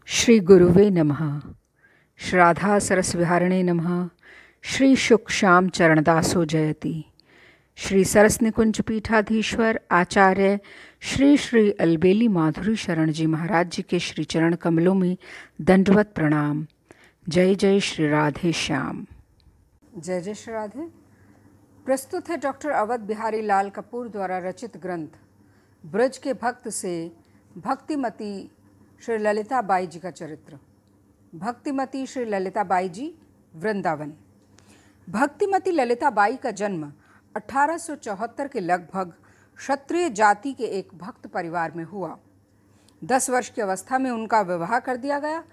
श्री गुरुवे नमः। श्राद्धा सरसविहारिणे नमः। श्री शुक श्याम चरणदासो जयति। श्री सरस निकुंज पीठाधीश्वर आचार्य श्री श्री अलबेली माधुरी शरण जी महाराज जी के श्री चरण कमलों में दंडवत प्रणाम। जय जय श्री राधे श्याम। जय जय श्री राधे। प्रस्तुत है डॉक्टर अवध बिहारी लाल कपूर द्वारा रचित ग्रंथ ब्रज के भक्त से भक्तिमती श्री ललिता बाई जी का चरित्र। भक्तिमती श्री ललिता बाई जी, वृंदावन। भक्तिमती ललिता बाई का जन्म 1874 के लगभग क्षत्रिय जाति के एक भक्त परिवार में हुआ। 10 वर्ष की अवस्था में उनका विवाह कर दिया गया।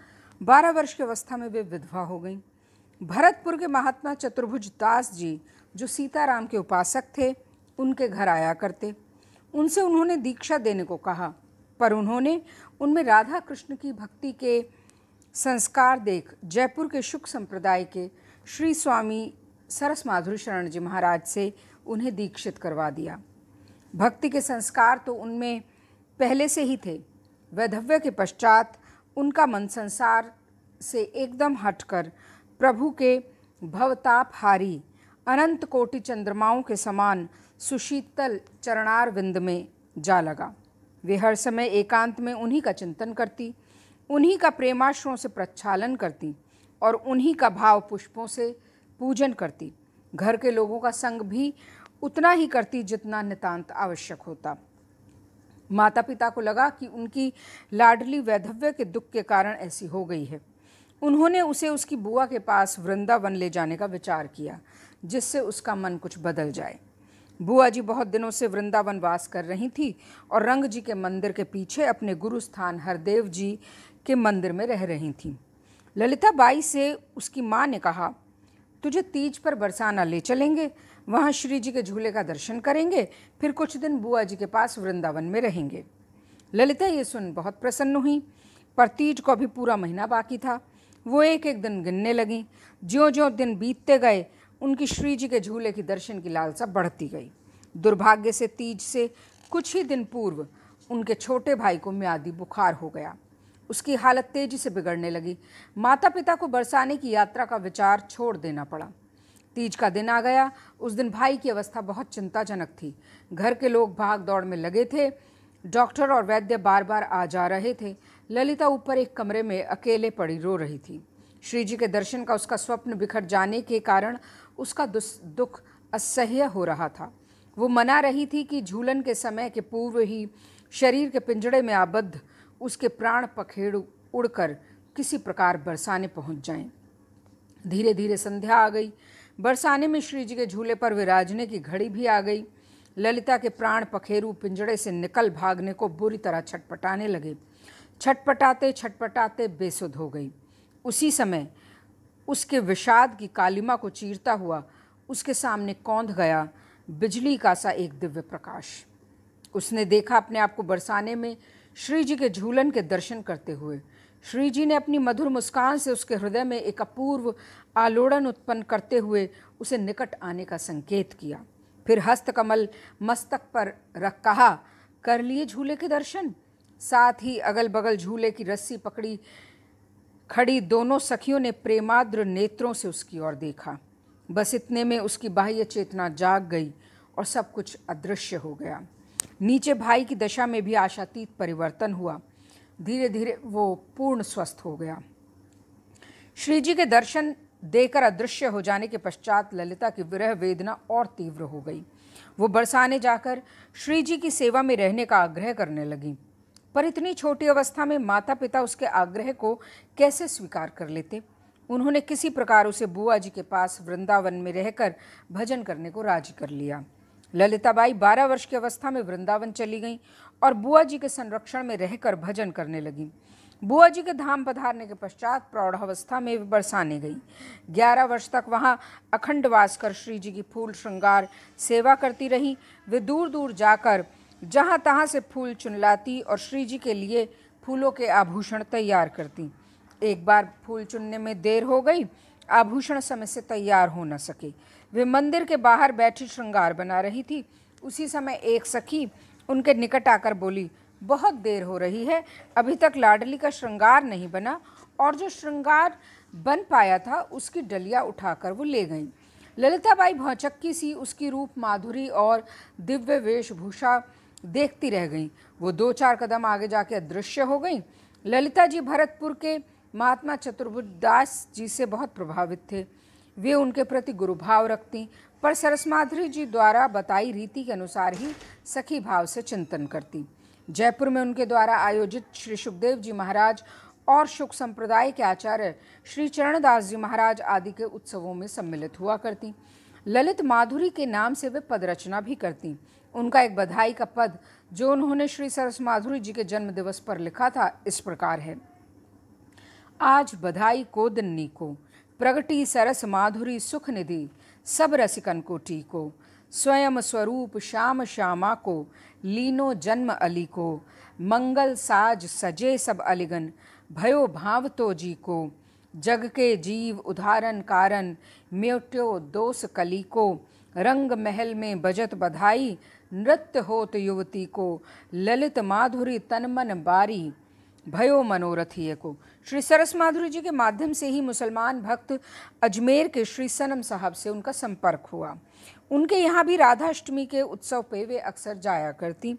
12 वर्ष की अवस्था में वे विधवा हो गईं। भरतपुर के महात्मा चतुर्भुज दास जी, जो सीताराम के उपासक थे, उनके घर आया करते। उनसे उन्होंने दीक्षा देने को कहा, पर उन्होंने उनमें राधा कृष्ण की भक्ति के संस्कार देख जयपुर के शुक संप्रदाय के श्री स्वामी सरस माधुरी शरण जी महाराज से उन्हें दीक्षित करवा दिया। भक्ति के संस्कार तो उनमें पहले से ही थे। वैधव्य के पश्चात उनका मन संसार से एकदम हटकर प्रभु के भवतापहारी अनंत कोटि चंद्रमाओं के समान सुशीतल चरणार विंद में जा लगा। वे हर समय एकांत में उन्हीं का चिंतन करती, उन्हीं का प्रेमाश्रों से प्रक्षालन करती और उन्हीं का भाव पुष्पों से पूजन करती। घर के लोगों का संग भी उतना ही करती जितना नितांत आवश्यक होता। माता पिता को लगा कि उनकी लाडली वैधव्य के दुख के कारण ऐसी हो गई है। उन्होंने उसे उसकी बुआ के पास वृंदावन ले जाने का विचार किया, जिससे उसका मन कुछ बदल जाए। बुआ जी बहुत दिनों से वृंदावन वास कर रही थी और रंग जी के मंदिर के पीछे अपने गुरु स्थान हरदेव जी के मंदिर में रह रही थीं। ललिता बाई से उसकी माँ ने कहा, तुझे तीज पर बरसाना ले चलेंगे, वहाँ श्री जी के झूले का दर्शन करेंगे, फिर कुछ दिन बुआ जी के पास वृंदावन में रहेंगे। ललिता ये सुन बहुत प्रसन्न हुई, पर तीज को अभी पूरा महीना बाकी था। वो एक एक दिन गिनने लगीं। ज्यों ज्यों दिन बीतते गए, उनकी श्री जी के झूले की दर्शन की लालसा बढ़ती गई। दुर्भाग्य से तीज से कुछ ही दिन पूर्व उनके छोटे भाई को म्यादी बुखार हो गया। उसकी हालत तेजी से बिगड़ने लगी। माता पिता को बरसाने की यात्रा का विचार छोड़ देना पड़ा। तीज का दिन आ गया। उस दिन भाई की अवस्था बहुत चिंताजनक थी। घर के लोग भाग दौड़ में लगे थे। डॉक्टर और वैद्य बार बार आ जा रहे थे। ललिता ऊपर एक कमरे में अकेले पड़ी रो रही थी। श्री जी के दर्शन का उसका स्वप्न बिखर जाने के कारण उसका दुख असह्य हो रहा था। वो मना रही थी कि झूलन के समय के पूर्व ही शरीर के पिंजड़े में आबद्ध उसके प्राण पखेरु उड़कर किसी प्रकार बरसाने पहुंच जाएं। धीरे धीरे संध्या आ गई। बरसाने में श्री जी के झूले पर विराजने की घड़ी भी आ गई। ललिता के प्राण पखेरु पिंजड़े से निकल भागने को बुरी तरह छटपटाने लगे। छटपटाते छटपटाते बेसुध हो गई। उसी समय उसके विषाद की कालिमा को चीरता हुआ उसके सामने कौंध गया बिजली का सा एक दिव्य प्रकाश। उसने देखा अपने आप को बरसाने में श्री जी के झूलन के दर्शन करते हुए। श्री जी ने अपनी मधुर मुस्कान से उसके हृदय में एक अपूर्व आलोड़न उत्पन्न करते हुए उसे निकट आने का संकेत किया। फिर हस्तकमल मस्तक पर रख कहा, कर लिए झूले के दर्शन। साथ ही अगल बगल झूले की रस्सी पकड़ी खड़ी दोनों सखियों ने प्रेमाद्र नेत्रों से उसकी ओर देखा। बस इतने में उसकी बाह्य चेतना जाग गई और सब कुछ अदृश्य हो गया। नीचे भाई की दशा में भी आशातीत परिवर्तन हुआ। धीरे धीरे वो पूर्ण स्वस्थ हो गया। श्री जी के दर्शन देकर अदृश्य हो जाने के पश्चात ललिता की विरह वेदना और तीव्र हो गई। वो बरसाने जाकर श्री जी की सेवा में रहने का आग्रह करने लगी, पर इतनी छोटी अवस्था में माता पिता उसके आग्रह को कैसे स्वीकार कर लेते। उन्होंने किसी प्रकार उसे बुआ जी के पास वृंदावन में रहकर भजन करने को राजी कर लिया। ललिताबाई 12 वर्ष की अवस्था में वृंदावन चली गईं और बुआ जी के संरक्षण में रहकर भजन करने लगीं। बुआ जी के धाम पधारने के पश्चात प्रौढ़ावस्था में वे बरसाने गई। 11 वर्ष तक वहाँ अखंड वास कर श्री जी की फूल श्रृंगार सेवा करती रही। वे दूर दूर जाकर जहाँ तहाँ से फूल चुन लाती और श्री जी के लिए फूलों के आभूषण तैयार करती। एक बार फूल चुनने में देर हो गई, आभूषण समय से तैयार हो न सके। वे मंदिर के बाहर बैठी श्रृंगार बना रही थी। उसी समय एक सखी उनके निकट आकर बोली, बहुत देर हो रही है, अभी तक लाडली का श्रृंगार नहीं बना, और जो श्रृंगार बन पाया था उसकी डलिया उठाकर वो ले गईं। ललिताबाई भौचक्की सी उसकी रूप माधुरी और दिव्य वेशभूषा देखती रह गईं। वो 2-4 कदम आगे जाके अदृश्य हो गईं। ललिता जी भरतपुर के महात्मा चतुर्भुजदास जी से बहुत प्रभावित थे। वे उनके प्रति गुरुभाव रखती, पर सरसमाधुरी जी द्वारा बताई रीति के अनुसार ही सखी भाव से चिंतन करती। जयपुर में उनके द्वारा आयोजित श्री सुखदेव जी महाराज और शुक संप्रदाय के आचार्य श्री चरणदास जी महाराज आदि के उत्सवों में सम्मिलित हुआ करती। ललित माधुरी के नाम से वे पद रचना भी करती। उनका एक बधाई का पद जो उन्होंने श्री सरसमाधुरी जी के जन्म दिवस पर लिखा था इस प्रकार है। आज बधाई को दिन्नी को, प्रगटी सरस माधुरी सुख निधि, सब रसिकन को टीको। स्वयं स्वरूप श्याम श्यामा को, लीनो जन्म अली को। मंगल साज सजे सब अलिगन, भयो भाव तो जी को। जग के जीव उदाहरण कारण, म्योट्यो दोष कली को। रंग महल में बजत बधाई, नृत्य होत युवती को। ललित माधुरी तन मन बारी, भयो मनोरथीय को। श्री सरस माधुरी जी के माध्यम से ही मुसलमान भक्त अजमेर के श्री सनम साहब से उनका संपर्क हुआ। उनके यहाँ भी राधाष्टमी के उत्सव पे वे अक्सर जाया करती।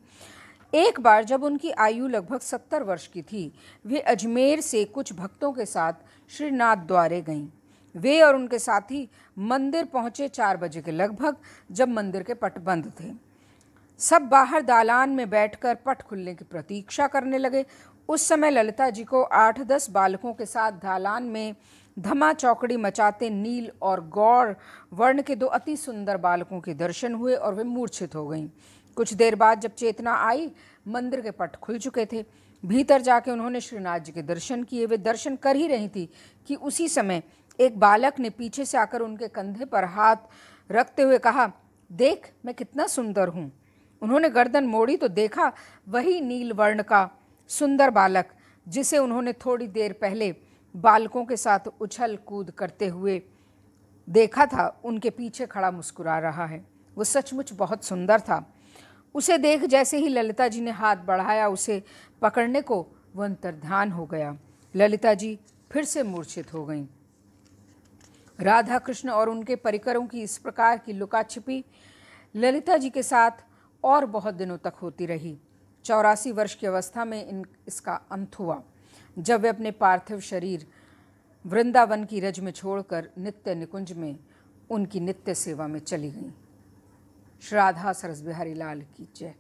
एक बार जब उनकी आयु लगभग 70 वर्ष की थी, वे अजमेर से कुछ भक्तों के साथ श्री नाथ द्वारे गईं। वे और उनके साथी मंदिर पहुँचे 4 बजे के लगभग, जब मंदिर के पट बंद थे। सब बाहर दालान में बैठकर पट खुलने की प्रतीक्षा करने लगे। उस समय ललिता जी को 8-10 बालकों के साथ दालान में धमा चौकड़ी मचाते नील और गौर वर्ण के 2 अति सुंदर बालकों के दर्शन हुए और वे मूर्छित हो गईं। कुछ देर बाद जब चेतना आई, मंदिर के पट खुल चुके थे। भीतर जाके उन्होंने श्रीनाथ जी के दर्शन किए। वे दर्शन कर ही रही थी कि उसी समय एक बालक ने पीछे से आकर उनके कंधे पर हाथ रखते हुए कहा, देख मैं कितना सुंदर हूँ। उन्होंने गर्दन मोड़ी तो देखा वही नील वर्ण का सुंदर बालक जिसे उन्होंने थोड़ी देर पहले बालकों के साथ उछल कूद करते हुए देखा था, उनके पीछे खड़ा मुस्कुरा रहा है। वो सचमुच बहुत सुंदर था। उसे देख जैसे ही ललिता जी ने हाथ बढ़ाया उसे पकड़ने को, वह अंतर्ध्यान हो गया। ललिता जी फिर से मूर्छित हो गईं। राधा कृष्ण और उनके परिकरों की इस प्रकार की लुका छिपी ललिता जी के साथ और बहुत दिनों तक होती रही। 84 वर्ष की अवस्था में इसका अंत हुआ, जब वे अपने पार्थिव शरीर वृंदावन की रज में छोड़कर नित्य निकुंज में उनकी नित्य सेवा में चली गईं। श्री राधा सरस बिहारी लाल की जय।